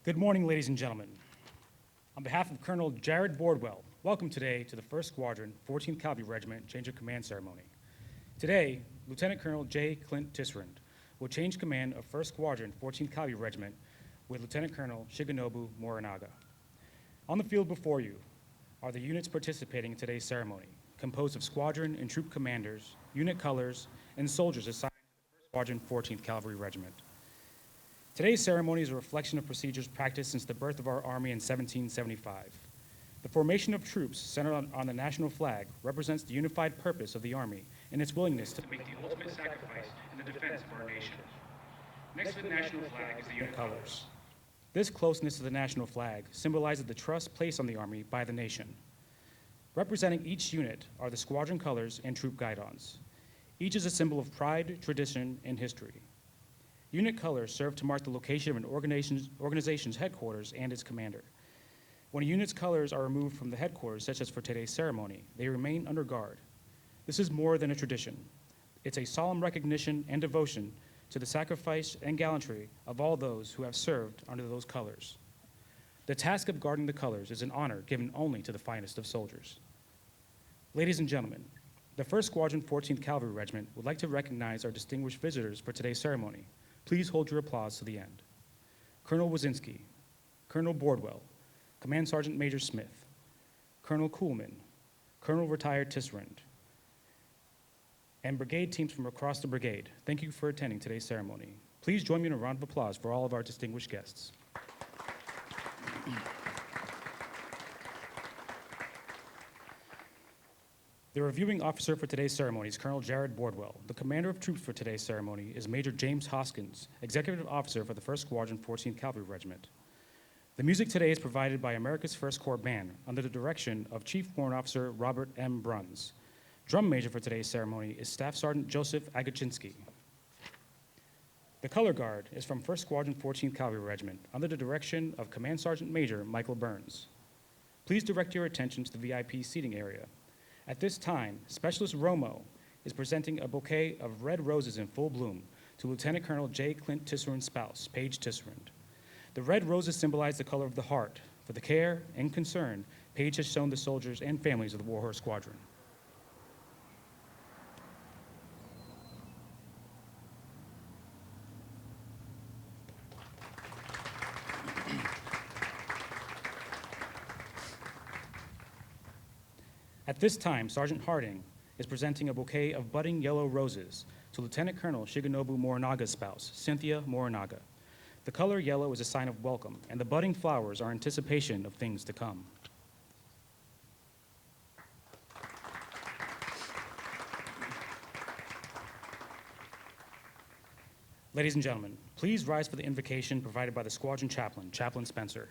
Good morning, ladies and gentlemen. On behalf of Colonel Jared Bordwell, welcome today to the 1st Squadron, 14th Cavalry Regiment Change of Command ceremony. Today, Lieutenant Colonel J. Clint Tisserand will change command of 1st Squadron, 14th Cavalry Regiment with Lieutenant Colonel Shigenobu Morinaga. On the field before you are the units participating in today's ceremony, composed of squadron and troop commanders, unit colors, and soldiers assigned to the 1st Squadron, 14th Cavalry Regiment. Today's ceremony is a reflection of procedures practiced since the birth of our Army in 1775. The formation of troops centered on the national flag represents the unified purpose of the Army and its willingness to make the ultimate sacrifice in the defense of our nation. Next to the national flag is the unit colors. This closeness to the national flag symbolizes the trust placed on the Army by the nation. Representing each unit are the squadron colors and troop guidons. Each is a symbol of pride, tradition, and history. Unit colors serve to mark the location of an organization's headquarters and its commander. When a unit's colors are removed from the headquarters, such as for today's ceremony, they remain under guard. This is more than a tradition. It's a solemn recognition and devotion to the sacrifice and gallantry of all those who have served under those colors. The task of guarding the colors is an honor given only to the finest of soldiers. Ladies and gentlemen, the 1st Squadron, 14th Cavalry Regiment would like to recognize our distinguished visitors for today's ceremony. Please hold your applause to the end. Colonel Wazinski, Colonel Bordwell, Command Sergeant Major Smith, Colonel Kuhlman, Colonel Retired Tisserand, and brigade teams from across the brigade, thank you for attending today's ceremony. Please join me in a round of applause for all of our distinguished guests. The reviewing officer for today's ceremony is Colonel Jared Bordwell. The commander of troops for today's ceremony is Major James Hoskins, executive officer for the 1st Squadron, 14th Cavalry Regiment. The music today is provided by America's 1st Corps Band under the direction of Chief Warrant Officer Robert M. Bruns. Drum major for today's ceremony is Staff Sergeant Joseph Agachinsky. The color guard is from 1st Squadron, 14th Cavalry Regiment under the direction of Command Sergeant Major Michael Burns. Please direct your attention to the VIP seating area. At this time, Specialist Romo is presenting a bouquet of red roses in full bloom to Lieutenant Colonel J. Clint Tisserand's spouse, Paige Tisserand. The red roses symbolize the color of the heart. For the care and concern Paige has shown the soldiers and families of the Warhorse Squadron. At this time, Sergeant Harding is presenting a bouquet of budding yellow roses to Lieutenant Colonel Shigenobu Morinaga's spouse, Cynthia Morinaga. The color yellow is a sign of welcome, and the budding flowers are anticipation of things to come. Ladies and gentlemen, please rise for the invocation provided by the squadron chaplain, Chaplain Spencer.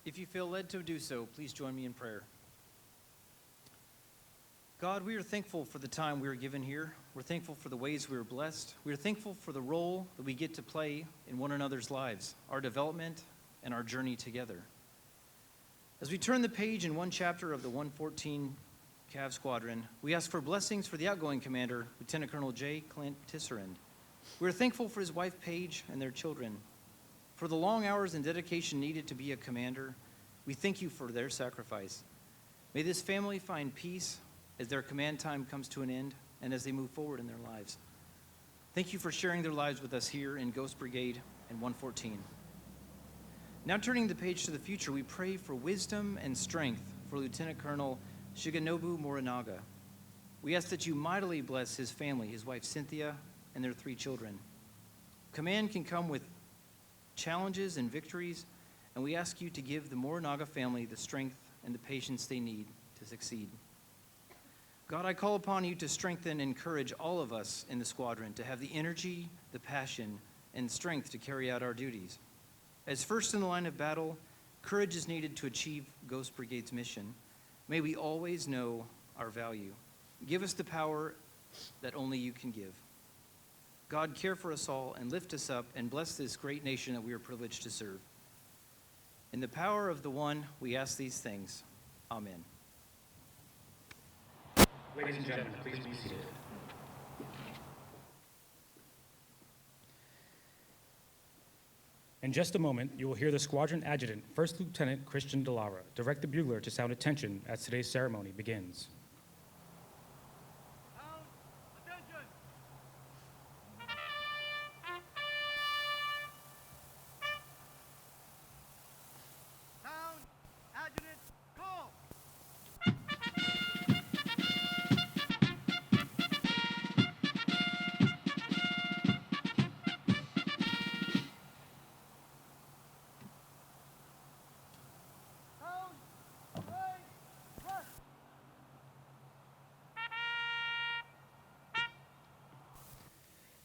If you feel led to do so, please join me in prayer. God, we are thankful for the time we are given here. We're thankful for the ways we are blessed. We are thankful for the role that we get to play in one another's lives, our development, and our journey together. As we turn the page in one chapter of the 114 CAV Squadron, we ask for blessings for the outgoing commander, Lieutenant Colonel J. Clint Tisserand. We are thankful for his wife, Paige, and their children. For the long hours and dedication needed to be a commander, we thank you for their sacrifice. May this family find peace as their command time comes to an end and as they move forward in their lives. Thank you for sharing their lives with us here in Ghost Brigade and 114. Now turning the page to the future, we pray for wisdom and strength for Lieutenant Colonel Shigenobu Morinaga. We ask that you mightily bless his family, his wife Cynthia, and their 3 children. Command can come with challenges and victories, and we ask you to give the Morinaga family the strength and the patience they need to succeed. God, I call upon you to strengthen and encourage all of us in the squadron to have the energy, the passion, and strength to carry out our duties. As first in the line of battle, courage is needed to achieve Ghost Brigade's mission. May we always know our value. Give us the power that only you can give. God, care for us all and lift us up and bless this great nation that we are privileged to serve. In the power of the one, we ask these things. Amen. Ladies and gentlemen, please be seated. In just a moment, you will hear the squadron adjutant, First Lieutenant Christian Delara, direct the bugler to sound attention as today's ceremony begins.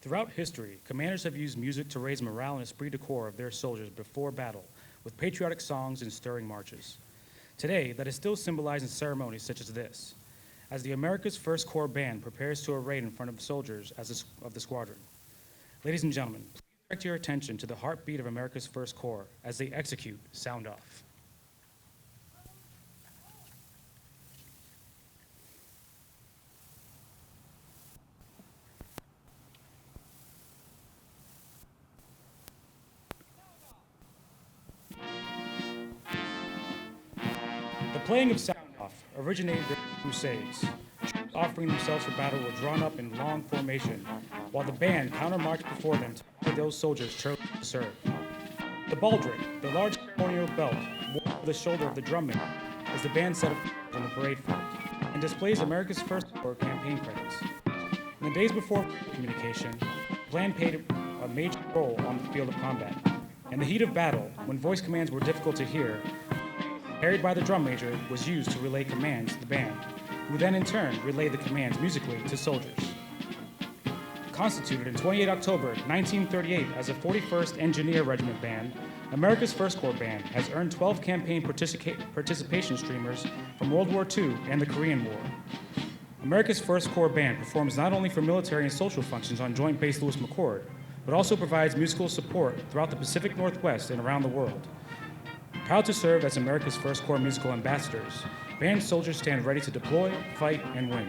Throughout history, commanders have used music to raise morale and esprit de corps of their soldiers before battle, with patriotic songs and stirring marches. Today, that is still symbolized in ceremonies such as this, as the America's First Corps Band prepares to array in front of soldiers of the squadron. Ladies and gentlemen, please direct your attention to the heartbeat of America's First Corps as they execute Sound Off. The playing of Sound Off originated during the Crusades. Troops offering themselves for battle were drawn up in long formation, while the band countermarched before them to honor those soldiers chosen to serve. The baldric, the large ceremonial belt worn over the shoulder of the drummer, is the band set up on the parade field and displays America's First Corps campaign credits. In the days before communication, the band played a major role on the field of combat. In the heat of battle, when voice commands were difficult to hear, carried by the drum major was used to relay commands to the band, who then in turn relayed the commands musically to soldiers. Constituted in 28 October 1938 as a 41st Engineer Regiment Band, America's First Corps Band has earned 12 campaign participation streamers from World War II and the Korean War. America's First Corps Band performs not only for military and social functions on Joint Base Lewis-McChord, but also provides musical support throughout the Pacific Northwest and around the world. Proud to serve as America's First Corps musical ambassadors, band soldiers stand ready to deploy, fight, and win.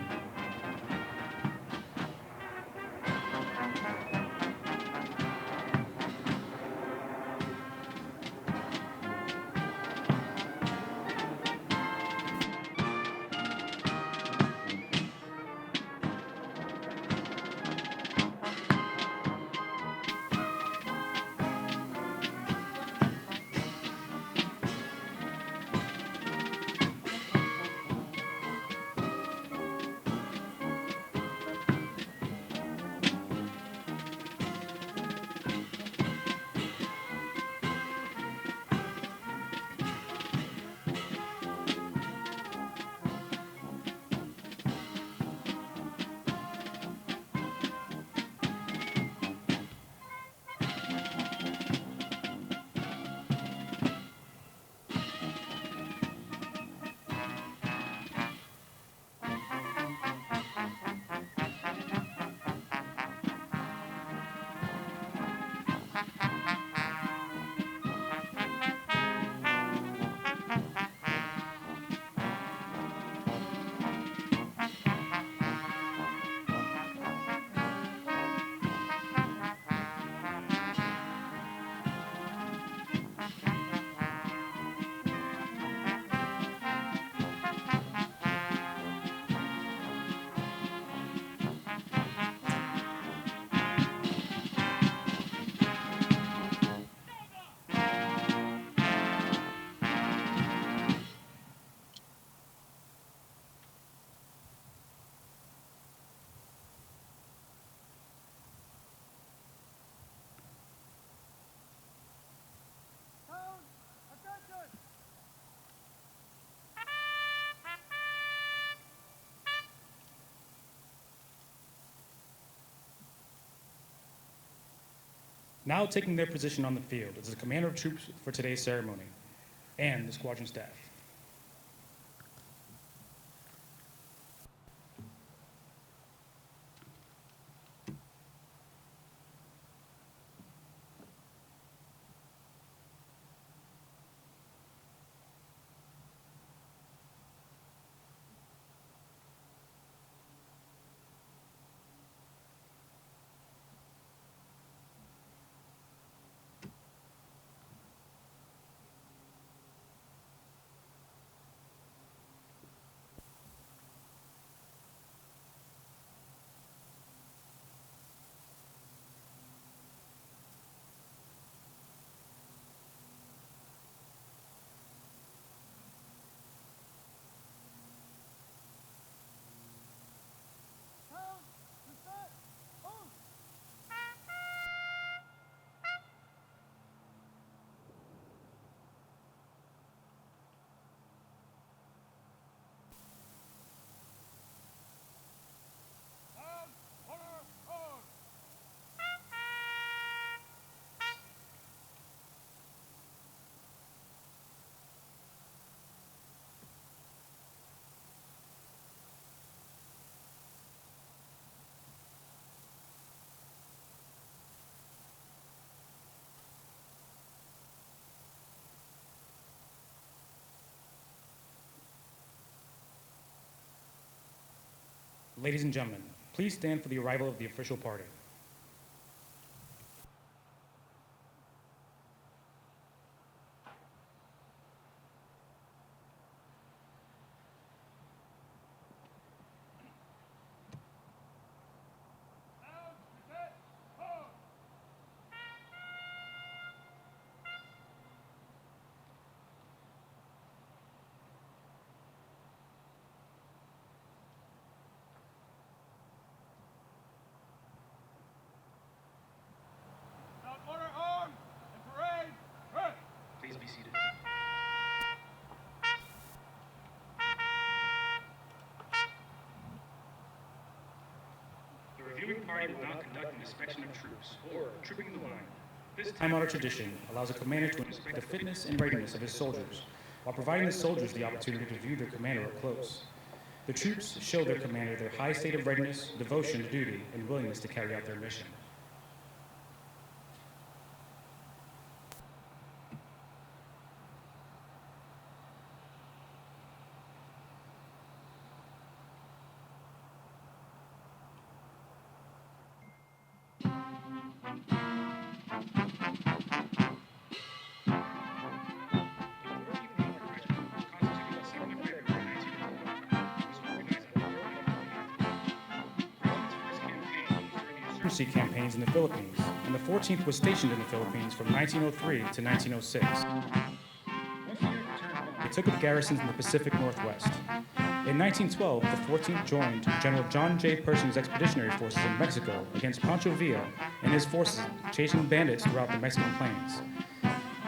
Now taking their position on the field is the commander of troops for today's ceremony and the squadron staff. Ladies and gentlemen, please stand for the arrival of the official party. Order arms and parade. Right. Please be seated. The reviewing party will now conduct an inspection of troops, or trooping the line. This time-honored tradition allows a commander to inspect the fitness and readiness of his soldiers, while providing the soldiers the opportunity to view their commander up close. The troops show their commander their high state of readiness, devotion to duty, and willingness to carry out their mission. Insurgency campaigns in the Philippines, and the 14th was stationed in the Philippines from 1903 to 1906. They took up garrisons in the Pacific Northwest. In 1912, the 14th joined General John J. Pershing's expeditionary forces in Mexico against Pancho Villa and his forces chasing bandits throughout the Mexican plains.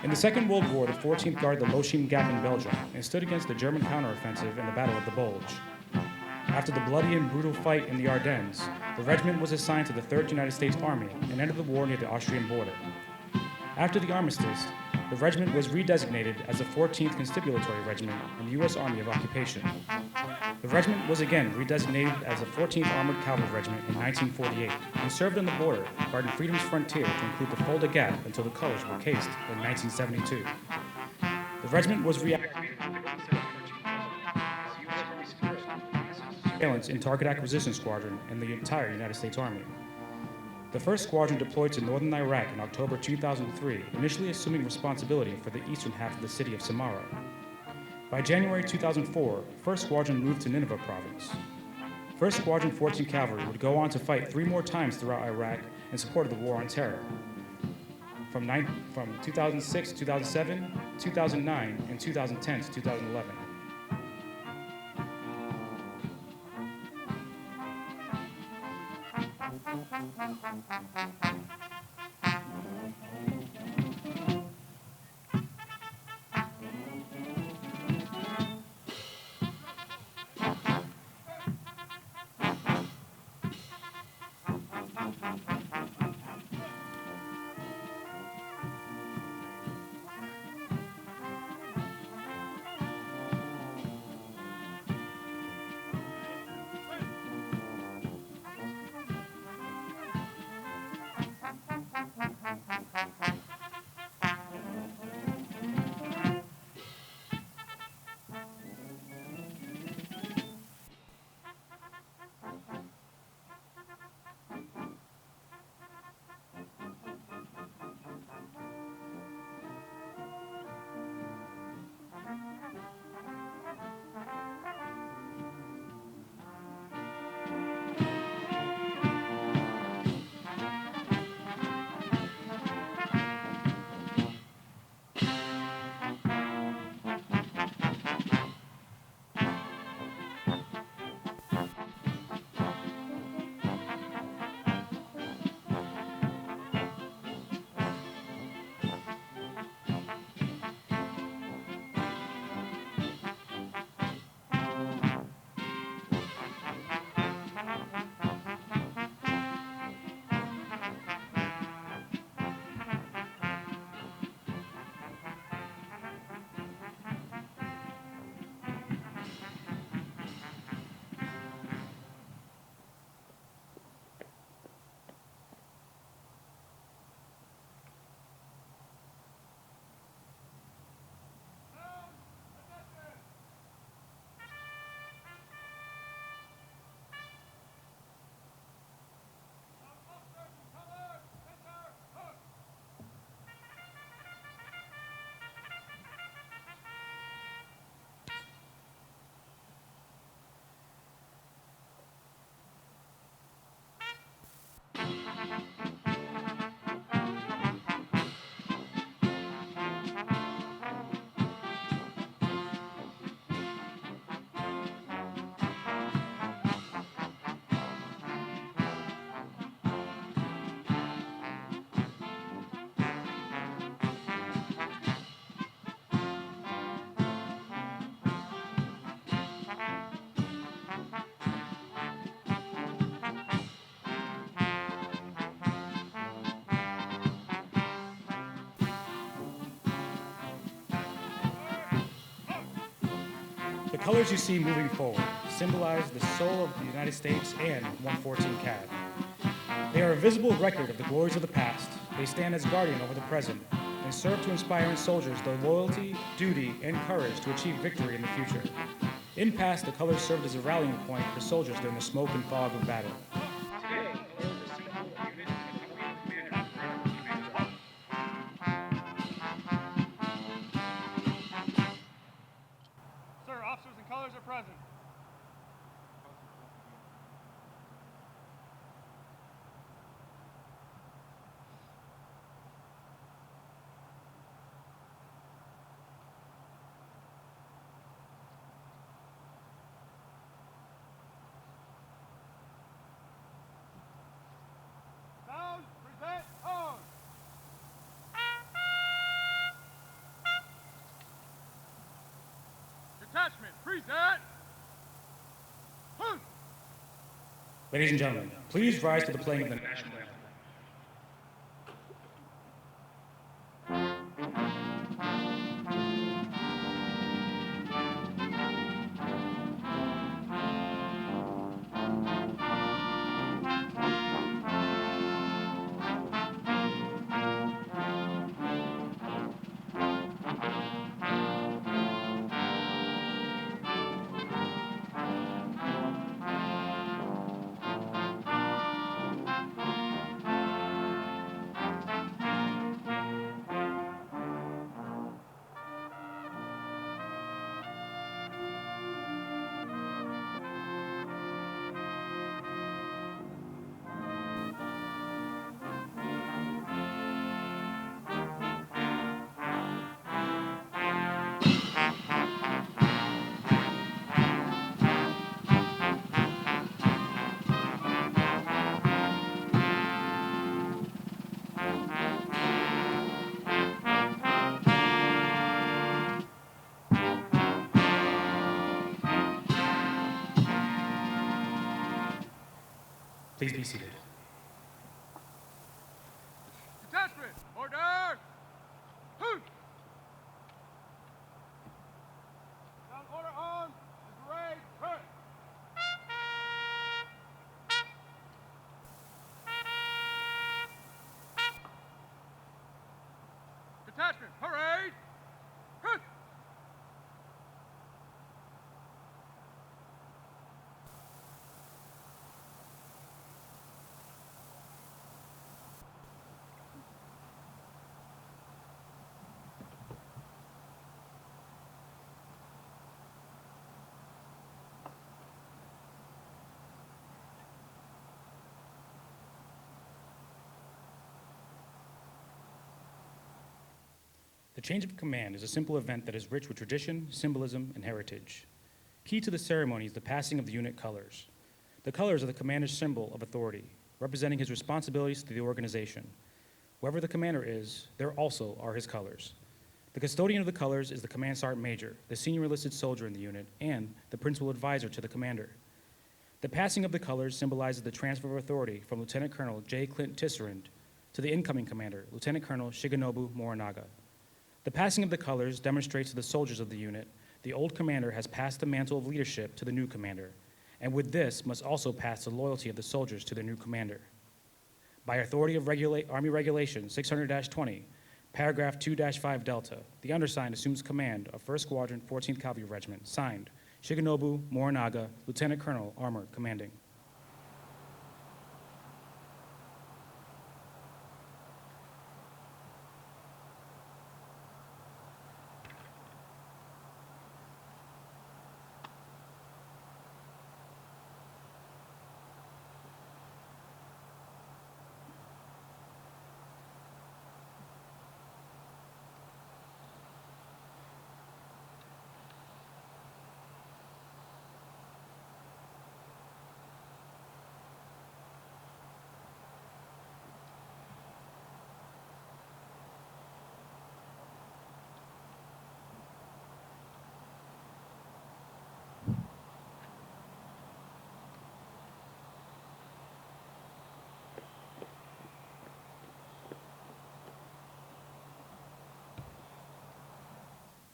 In the Second World War, the 14th guarded the Lochine Gap in Belgium and stood against the German counteroffensive in the Battle of the Bulge. After the bloody and brutal fight in the Ardennes, the regiment was assigned to the 3rd United States Army and entered the war near the Austrian border. After the armistice, the regiment was redesignated as the 14th Constabulary Regiment in the U.S. Army of Occupation. The regiment was again redesignated as the 14th Armored Cavalry Regiment in 1948 and served on the border, guarding freedom's frontier to include the Fulda Gap until the colors were cased in 1972. The regiment was reactivated in Target Acquisition Squadron in the entire United States Army. The 1st Squadron deployed to northern Iraq in October 2003, initially assuming responsibility for the eastern half of the city of Samarra. By January 2004, 1st Squadron moved to Nineveh Province. 1st Squadron 14 Cavalry would go on to fight 3 more times throughout Iraq in support of the War on Terror, from 2006 to 2007, 2009, and 2010 to 2011. The colors you see moving forward symbolize the soul of the United States and 114 CAV. They are a visible record of the glories of the past. They stand as guardian over the present and serve to inspire in soldiers their loyalty, duty, and courage to achieve victory in the future. In past, the colors served as a rallying point for soldiers during the smoke and fog of battle. Today, the colors are symbol of unity and the Outgoing commander forever keeping strong. Sir, officers and colors are present. Sound, present, on. Detachment, present. Huh. Ladies and gentlemen, please rise to the playing of the national anthem. Please be seated. Detachment, order. Huh. Sound, order on. And parade, turn. Detachment, parade. Huh. The change of command is a simple event that is rich with tradition, symbolism, and heritage. Key to the ceremony is the passing of the unit colors. The colors are the commander's symbol of authority, representing his responsibilities to the organization. Wherever the commander is, there also are his colors. The custodian of the colors is the command sergeant major, the senior enlisted soldier in the unit, and the principal advisor to the commander. The passing of the colors symbolizes the transfer of authority from Lieutenant Colonel J. Clint Tisserand to the incoming commander, Lieutenant Colonel Shigenobu Morinaga. The passing of the colors demonstrates to the soldiers of the unit the old commander has passed the mantle of leadership to the new commander, and with this must also pass the loyalty of the soldiers to their new commander. By authority of Army Regulation 600-20, paragraph 2-5 Delta, the undersigned assumes command of 1st Squadron, 14th Cavalry Regiment, signed, Shigenobu Morinaga, Lieutenant Colonel, Armor, Commanding.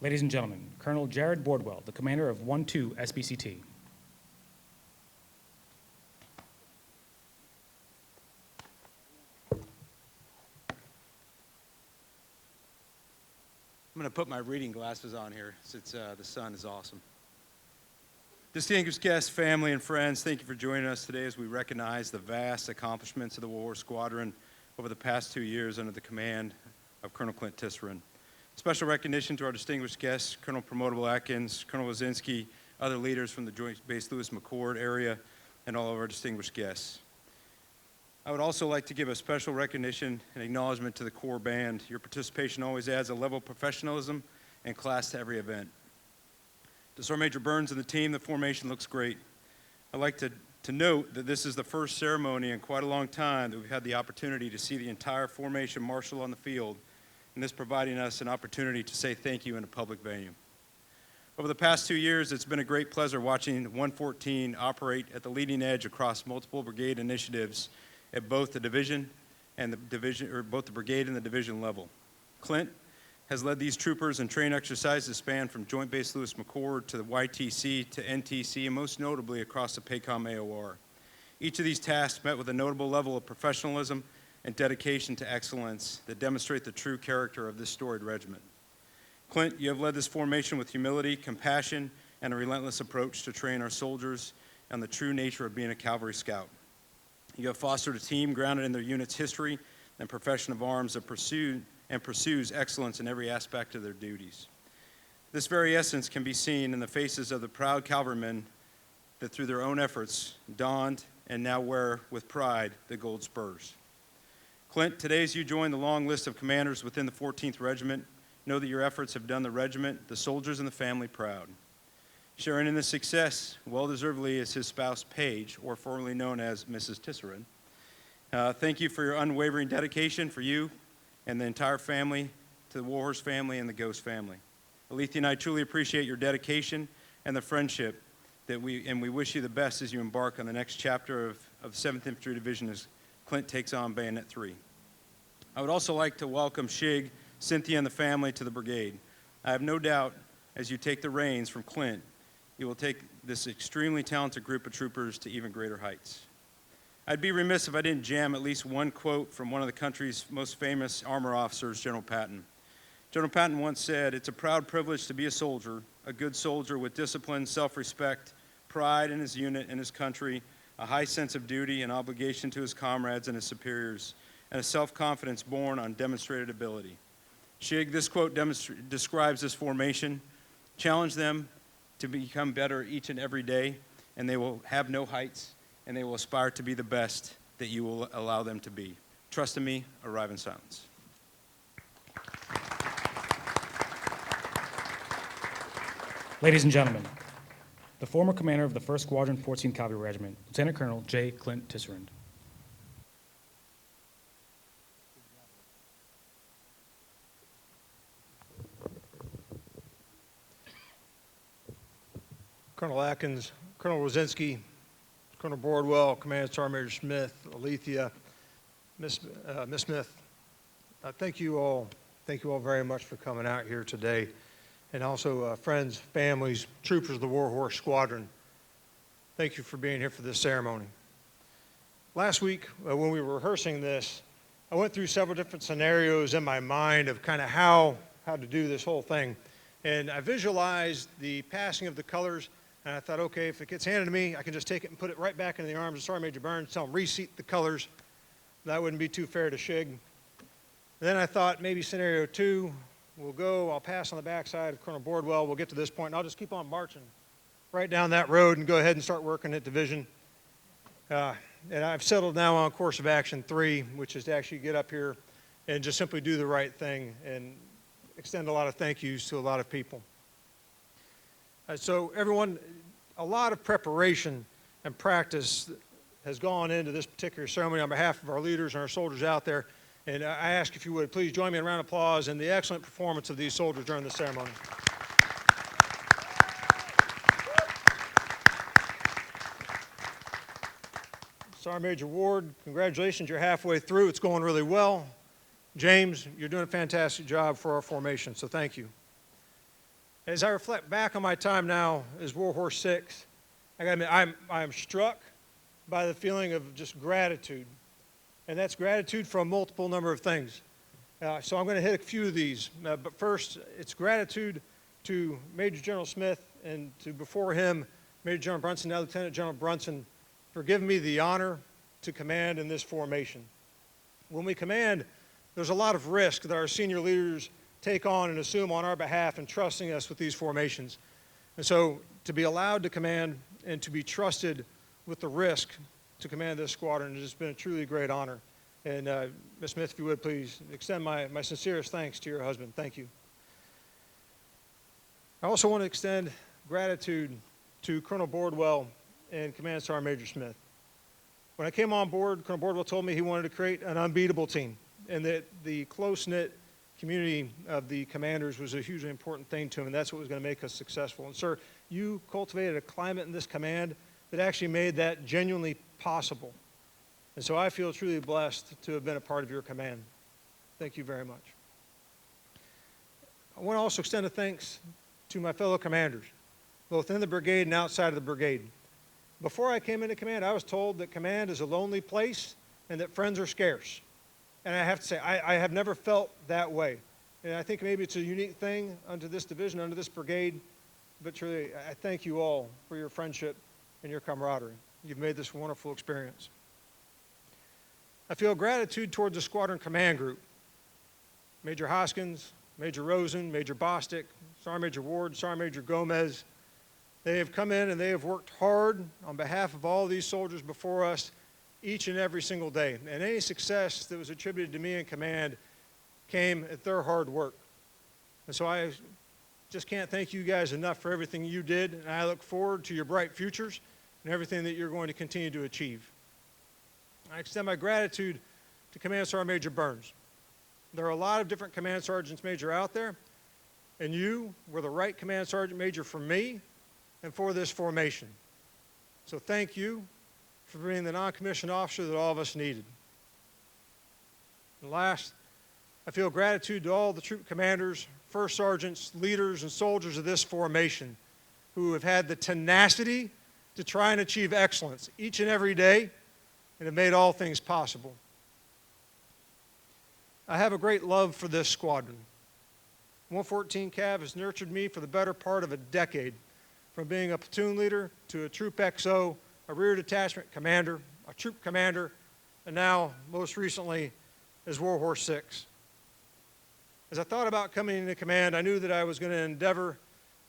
Ladies and gentlemen, Colonel Jared Bordwell, the commander of 1-2 SBCT. I'm going to put my reading glasses on here since the sun is awesome. Distinguished guests, family, and friends, thank you for joining us today as we recognize the vast accomplishments of the War Squadron over the past 2 years under the command of Colonel Clint Tisserand. Special recognition to our distinguished guests, Colonel Promotable Atkins, Colonel Wazinski, other leaders from the Joint Base Lewis-McChord area, and all of our distinguished guests. I would also like to give a special recognition and acknowledgement to the Corps Band. Your participation always adds a level of professionalism and class to every event. To Sergeant Major Burns and the team, the formation looks great. I'd like to note that this is the first ceremony in quite a long time that we've had the opportunity to see the entire formation marshal on the field, and this providing us an opportunity to say thank you in a public venue. Over the past 2 years, it's been a great pleasure watching 114 operate at the leading edge across multiple brigade initiatives at both the division and both the brigade and the division level. Clint has led these troopers in train exercises span from Joint Base Lewis-McChord to the YTC to NTC, and most notably across the PACOM AOR. Each of these tasks met with a notable level of professionalism and dedication to excellence that demonstrate the true character of this storied regiment. Clint, you have led this formation with humility, compassion, and a relentless approach to train our soldiers on the true nature of being a cavalry scout. You have fostered a team grounded in their unit's history and profession of arms that pursues excellence in every aspect of their duties. This very essence can be seen in the faces of the proud cavalrymen that through their own efforts donned and now wear with pride the gold spurs. Clint, today as you join the long list of commanders within the 14th Regiment, know that your efforts have done the regiment, the soldiers, and the family proud. Sharing in this success, well-deservedly, is his spouse, Paige, or formerly known as Mrs. Tisserand. Thank you for your unwavering dedication for you and the entire family, to the Warhorse family and the Ghost family. Alethea and I truly appreciate your dedication and the friendship and we wish you the best as you embark on the next chapter of 7th Infantry Division as Clint takes on Bayonet 3. I would also like to welcome Shig, Cynthia, and the family to the brigade. I have no doubt as you take the reins from Clint, you will take this extremely talented group of troopers to even greater heights. I'd be remiss if I didn't jam at least one quote from one of the country's most famous armor officers, General Patton. General Patton once said, "It's a proud privilege to be a soldier, a good soldier with discipline, self-respect, pride in his unit and his country, a high sense of duty and obligation to his comrades and his superiors, and a self-confidence born on demonstrated ability." Shig, this quote describes this formation. Challenge them to become better each and every day, and they will have no heights, and they will aspire to be the best that you will allow them to be. Trust in me, arrive in silence. Ladies and gentlemen, the former commander of the 1st Squadron 14th Cavalry Regiment, Lieutenant Colonel J. Clint Tisserand. Colonel Atkins, Colonel Wazinski, Colonel Bordwell, Command Sergeant Major Smith, Alethea, Miss Smith, thank you all very much for coming out here today. And also friends, families, troopers of the Warhorse Squadron, thank you for being here for this ceremony. Last week, when we were rehearsing this, I went through several different scenarios in my mind of kind of how to do this whole thing. And I visualized the passing of the colors, and I thought, okay, if it gets handed to me, I can just take it and put it right back into the arms of Sergeant Major Burns, tell him reseat the colors. That wouldn't be too fair to Shig. And then I thought maybe scenario 2, we'll go, I'll pass on the backside of Colonel Bordwell, we'll get to this point, and I'll just keep on marching right down that road and go ahead and start working at division. And I've settled now on course of action 3, which is to actually get up here and just simply do the right thing and extend a lot of thank yous to a lot of people. So everyone, a lot of preparation and practice has gone into this particular ceremony on behalf of our leaders and our soldiers out there. And I ask if you would please join me in a round of applause in the excellent performance of these soldiers during the ceremony. Sergeant Major Ward, congratulations, you're halfway through. It's going really well. James, you're doing a fantastic job for our formation, so thank you. As I reflect back on my time now as Warhorse 6, I gotta admit, I'm struck by the feeling of just gratitude. And that's gratitude for a multiple number of things. So I'm going to hit a few of these. But first, it's gratitude to Major General Smith and to, before him, Major General Brunson, now Lieutenant General Brunson, for giving me the honor to command in this formation. When we command, there's a lot of risk that our senior leaders take on and assume on our behalf in trusting us with these formations. And so to be allowed to command and to be trusted with the risk to command this squadron has been a truly great honor. And Ms. Smith, if you would please extend my sincerest thanks to your husband. Thank you. I also want to extend gratitude to Colonel Bordwell and Command Sergeant Major Smith. When I came on board, Colonel Bordwell told me he wanted to create an unbeatable team and that the close-knit community of the commanders was a hugely important thing to him, and that's what was going to make us successful. And sir, you cultivated a climate in this command that actually made that genuinely possible. And so I feel truly blessed to have been a part of your command. Thank you very much. I want to also extend a thanks to my fellow commanders, both in the brigade and outside of the brigade. Before I came into command, I was told that command is a lonely place and that friends are scarce. And I have to say, I have never felt that way. And I think maybe it's a unique thing under this division, under this brigade, but truly, I thank you all for your friendship and your camaraderie. You've made this a wonderful experience. I feel gratitude towards the squadron command group. Major Hoskins, Major Rosen, Major Bostic, Sergeant Major Ward, Sergeant Major Gomez. They have come in and they have worked hard on behalf of all these soldiers before us each and every single day. And any success that was attributed to me in command came at their hard work. And so I just can't thank you guys enough for everything you did, and I look forward to your bright futures and everything that you're going to continue to achieve. I extend my gratitude to Command Sergeant Major Burns. There are a lot of different Command Sergeants Major out there, and you were the right Command Sergeant Major for me and for this formation. So thank you for being the non-commissioned officer that all of us needed. And last, I feel gratitude to all the troop commanders, first sergeants, leaders, and soldiers of this formation who have had the tenacity to try and achieve excellence each and every day and have made all things possible. I have a great love for this squadron. 114 CAV has nurtured me for the better part of a decade, from being a platoon leader to a troop XO, a rear detachment commander, a troop commander, and now, most recently, as Warhorse 6. As I thought about coming into command, I knew that I was going to endeavor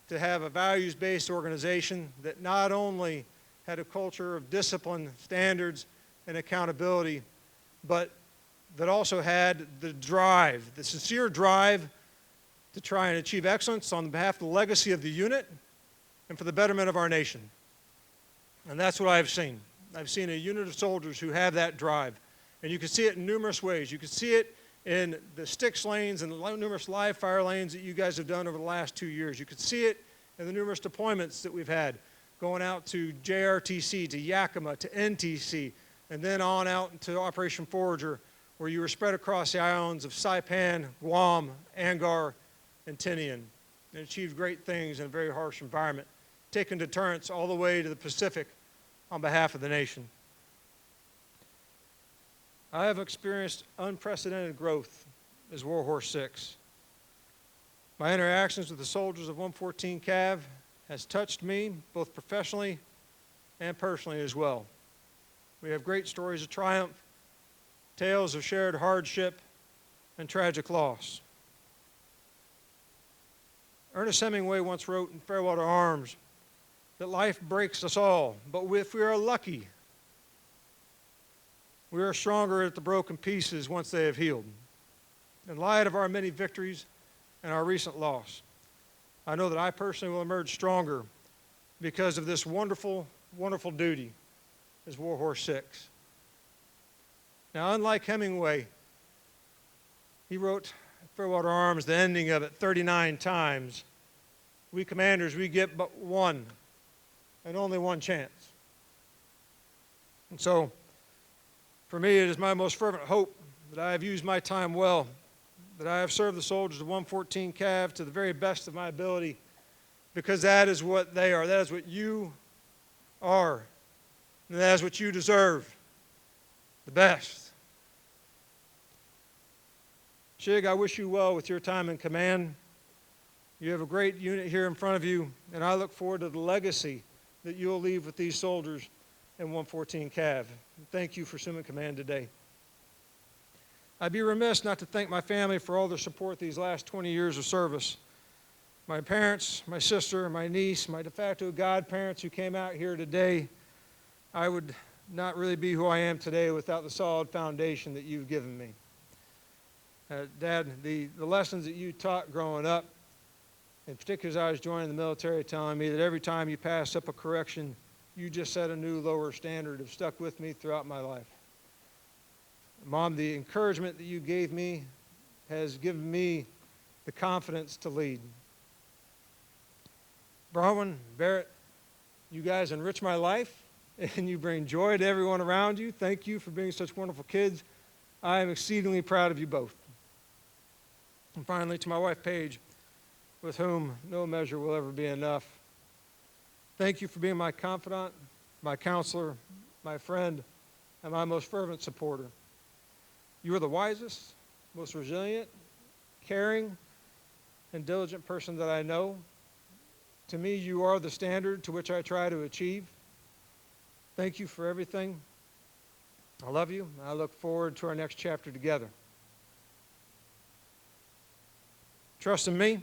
to have a values-based organization that not only had a culture of discipline, standards, and accountability, but that also had the drive, the sincere drive to try and achieve excellence on behalf of the legacy of the unit and for the betterment of our nation. And that's what I've seen. I've seen a unit of soldiers who have that drive. And you can see it in numerous ways. You can see it in the Styx lanes and the numerous live fire lanes that you guys have done over the last 2 years. You can see it in the numerous deployments that we've had, going out to JRTC, to Yakima, to NTC, and then on out into Operation Forager, where you were spread across the islands of Saipan, Guam, Angar, and Tinian, and achieved great things in a very harsh environment, taking deterrence all the way to the Pacific on behalf of the nation. I have experienced unprecedented growth as Warhorse 6. My interactions with the soldiers of 114 CAV has touched me both professionally and personally as well. We have great stories of triumph, tales of shared hardship, and tragic loss. Ernest Hemingway once wrote in Farewell to Arms that life breaks us all, but if we are lucky, we are stronger at the broken pieces once they have healed. In light of our many victories and our recent loss, I know that I personally will emerge stronger because of this wonderful, wonderful duty as Warhorse 6. Now, unlike Hemingway, he wrote Farewell to Arms, the ending of it, 39 times. We commanders, we get but one, and only one chance. And so, for me, it is my most fervent hope that I have used my time well, that I have served the soldiers of 114 CAV to the very best of my ability, because that is what they are. That is what you are. And that is what you deserve, the best. Shig, I wish you well with your time in command. You have a great unit here in front of you, and I look forward to the legacy that you'll leave with these soldiers in 114 CAV. Thank you for assuming command today. I'd be remiss not to thank my family for all their support these last 20 years of service. My parents, my sister, my niece, my de facto godparents who came out here today. I would not really be who I am today without the solid foundation that you've given me. Dad, the lessons that you taught growing up, in particular as I was joining the military, telling me that every time you passed up a correction, you just set a new lower standard, have stuck with me throughout my life. Mom, the encouragement that you gave me has given me the confidence to lead. Bronwyn, Barrett, you guys enrich my life and you bring joy to everyone around you. Thank you for being such wonderful kids. I am exceedingly proud of you both. And finally, to my wife, Paige, with whom no measure will ever be enough. Thank you for being my confidant, my counselor, my friend, and my most fervent supporter. You are the wisest, most resilient, caring, and diligent person that I know. To me, you are the standard to which I try to achieve. Thank you for everything. I love you, and I look forward to our next chapter together. Trust in me.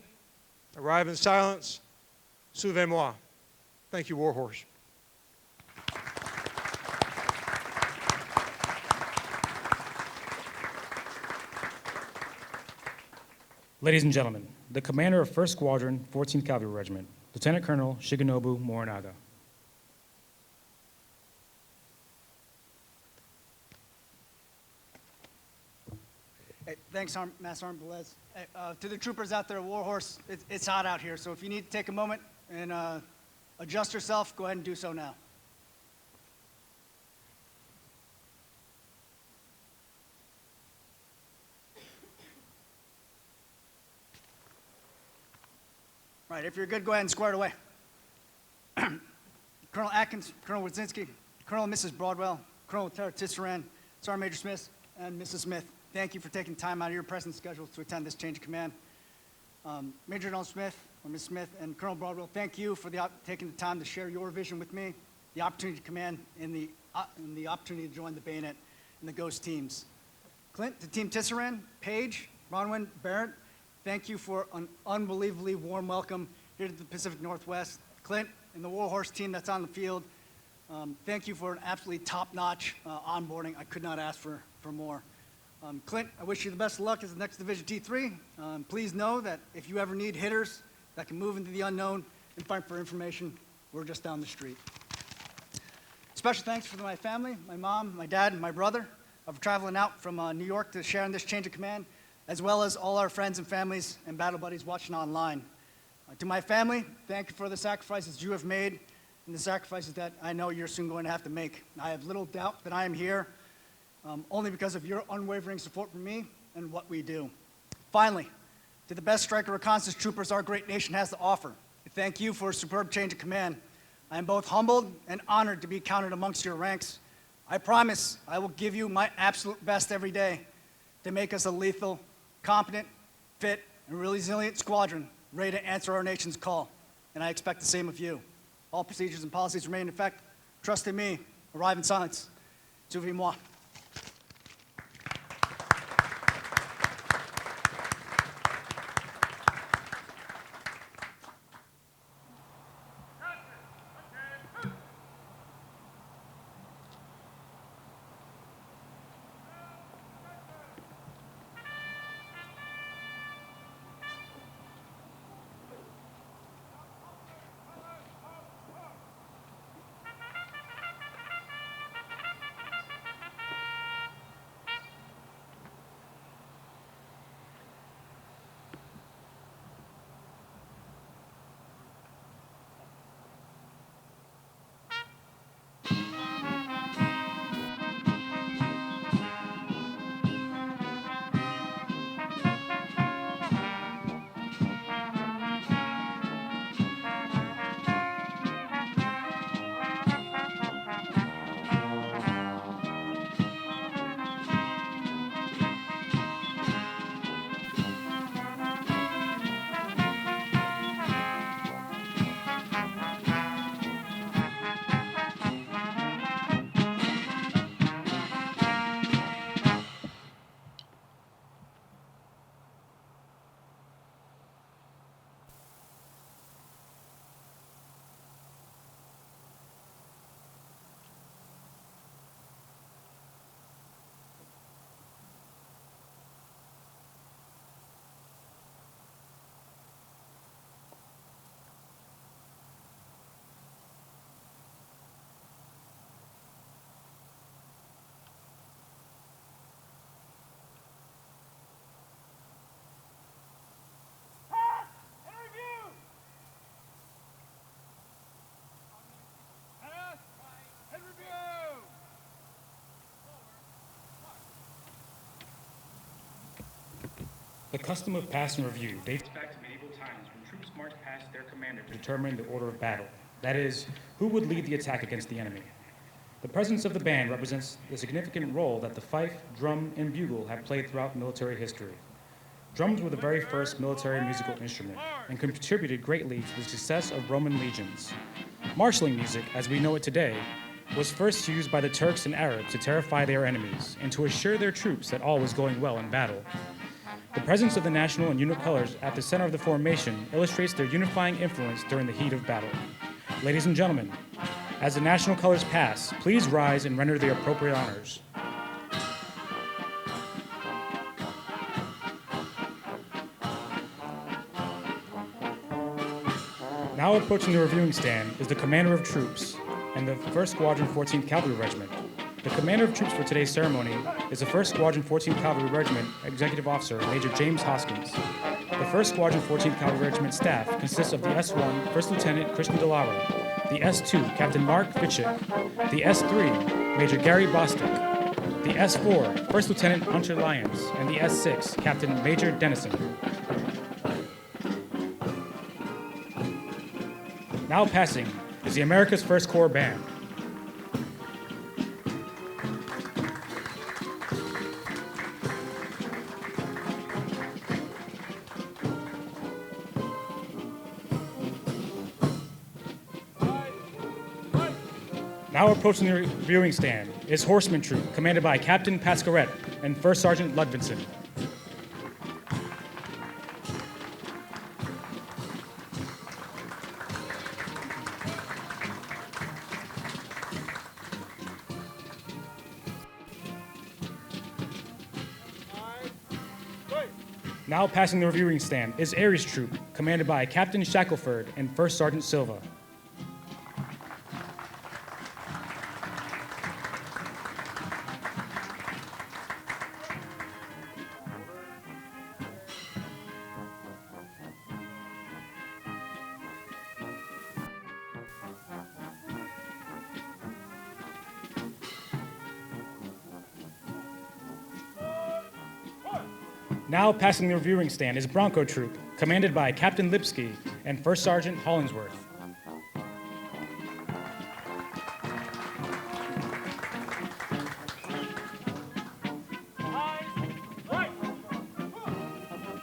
Arrive in silence. Suivez-moi. Thank you, Warhorse. Ladies and gentlemen, the commander of 1st Squadron, 14th Cavalry Regiment, Lieutenant Colonel Shigenobu Morinaga. Hey, thanks, Master Sergeant Velez. Hey, to the troopers out there, Warhorse, it's hot out here, so if you need to take a moment and adjust yourself, go ahead and do so now. Right, if you're good, go ahead and square it away. Colonel Atkins, Colonel Wadzinski, Colonel and Mrs. Broadwell, Colonel Lieutenant Tisserand, Sergeant Major Smith, and Mrs. Smith, thank you for taking time out of your present schedules to attend this change of command. Major General Smith, or Ms. Smith, and Colonel Broadwell, thank you for taking the time to share your vision with me, the opportunity to command, and the opportunity to join the Bayonet and the Ghost teams. Clint, to Team Tisserand, Paige, Bronwyn, Barrett, thank you for an unbelievably warm welcome here to the Pacific Northwest. Clint and the Warhorse team that's on the field, thank you for an absolutely top-notch onboarding. I could not ask for more. Clint, I wish you the best of luck as the next Division T3. Please know that if you ever need hitters that can move into the unknown and fight for information, we're just down the street. Special thanks for my family, my mom, my dad, and my brother of traveling out from New York to share in this change of command, as well as all our friends and families and battle buddies watching online. To my family, thank you for the sacrifices you have made and the sacrifices that I know you're soon going to have to make. I have little doubt that I am here only because of your unwavering support for me and what we do. Finally, to the best striker reconnaissance troopers our great nation has to offer, thank you for a superb change of command. I am both humbled and honored to be counted amongst your ranks. I promise I will give you my absolute best every day to make us a lethal, competent, fit, and resilient squadron ready to answer our nation's call. And I expect the same of you. All procedures and policies remain in effect. Trust in me. Arrive in silence. Suivez-moi. The custom of pass and review dates back to medieval times when troops marched past their commander to determine the order of battle. That is, who would lead the attack against the enemy. The presence of the band represents the significant role that the fife, drum, and bugle have played throughout military history. Drums were the very first military musical instrument and contributed greatly to the success of Roman legions. Marshalling music, as we know it today, was first used by the Turks and Arabs to terrify their enemies and to assure their troops that all was going well in battle. The presence of the national and unit colors at the center of the formation illustrates their unifying influence during the heat of battle. Ladies and gentlemen, as the national colors pass, please rise and render the appropriate honors. Now approaching the reviewing stand is the commander of troops and the 1st Squadron 14th Cavalry Regiment. The commander of troops for today's ceremony is the 1st Squadron 14th Cavalry Regiment Executive Officer, Major James Hoskins. The 1st Squadron 14th Cavalry Regiment staff consists of the S1, 1st Lieutenant Christian DeLauro, the S2, Captain Mark Fitchick, the S3, Major Gary Bostic, the S4, 1st Lieutenant Hunter Lyons, and the S6, Captain Major Dennison. Now passing is the America's First Corps Band. Now approaching the reviewing stand is Horseman Troop, commanded by Captain Pascaret and 1st Sergeant Ludvinson. Now passing the reviewing stand is Aries Troop, commanded by Captain Shackelford and 1st Sergeant Silva. Now passing the reviewing stand is Bronco Troop, commanded by Captain Lipsky and 1st Sergeant Hollingsworth.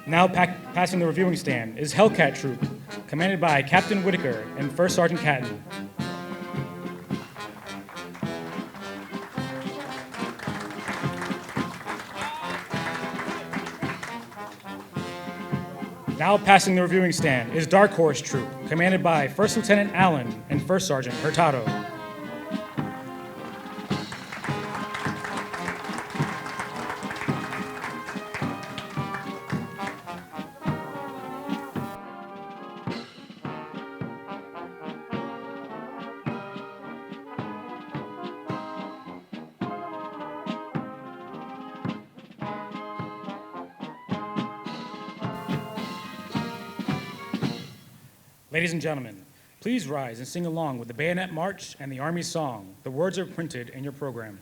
Now passing the reviewing stand is Hellcat Troop, commanded by Captain Whitaker and 1st Sergeant Catton. Now passing the reviewing stand is Dark Horse Troop, commanded by 1st Lieutenant Allen and 1st Sergeant Hurtado. Ladies and gentlemen, please rise and sing along with the Bayonet March and the Army Song. The words are printed in your program.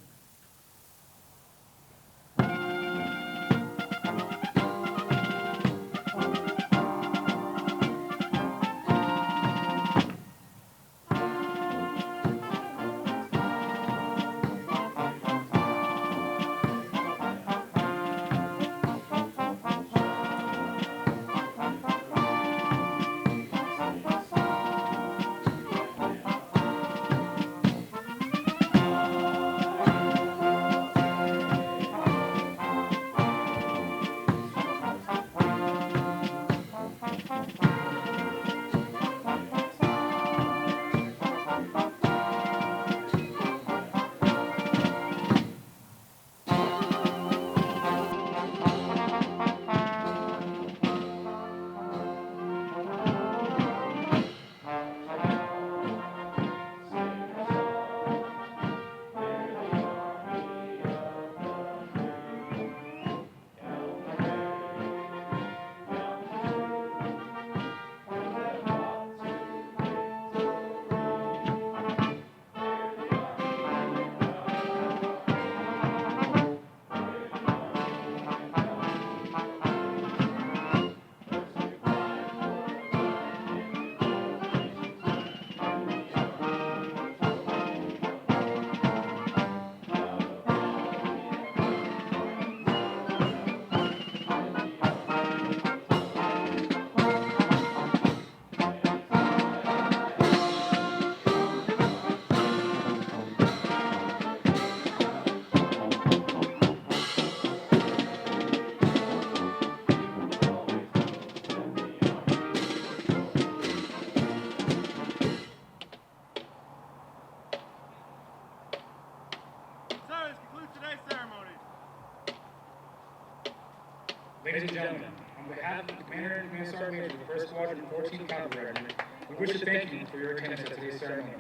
Ladies and gentlemen, on behalf of the Commander and Command Sergeant Major of the 1st Squadron, 14th Cavalry Regiment, we wish to thank you for your attendance at today's ceremony.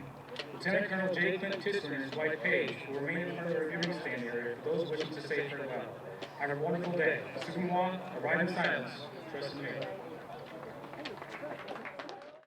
Lieutenant Colonel J. Clint Tisser and his wife Paige will remain in front of the reviewing stand area for those wishing to say farewell. Have a wonderful day. Sukumwa, a ride in silence. Trust in me.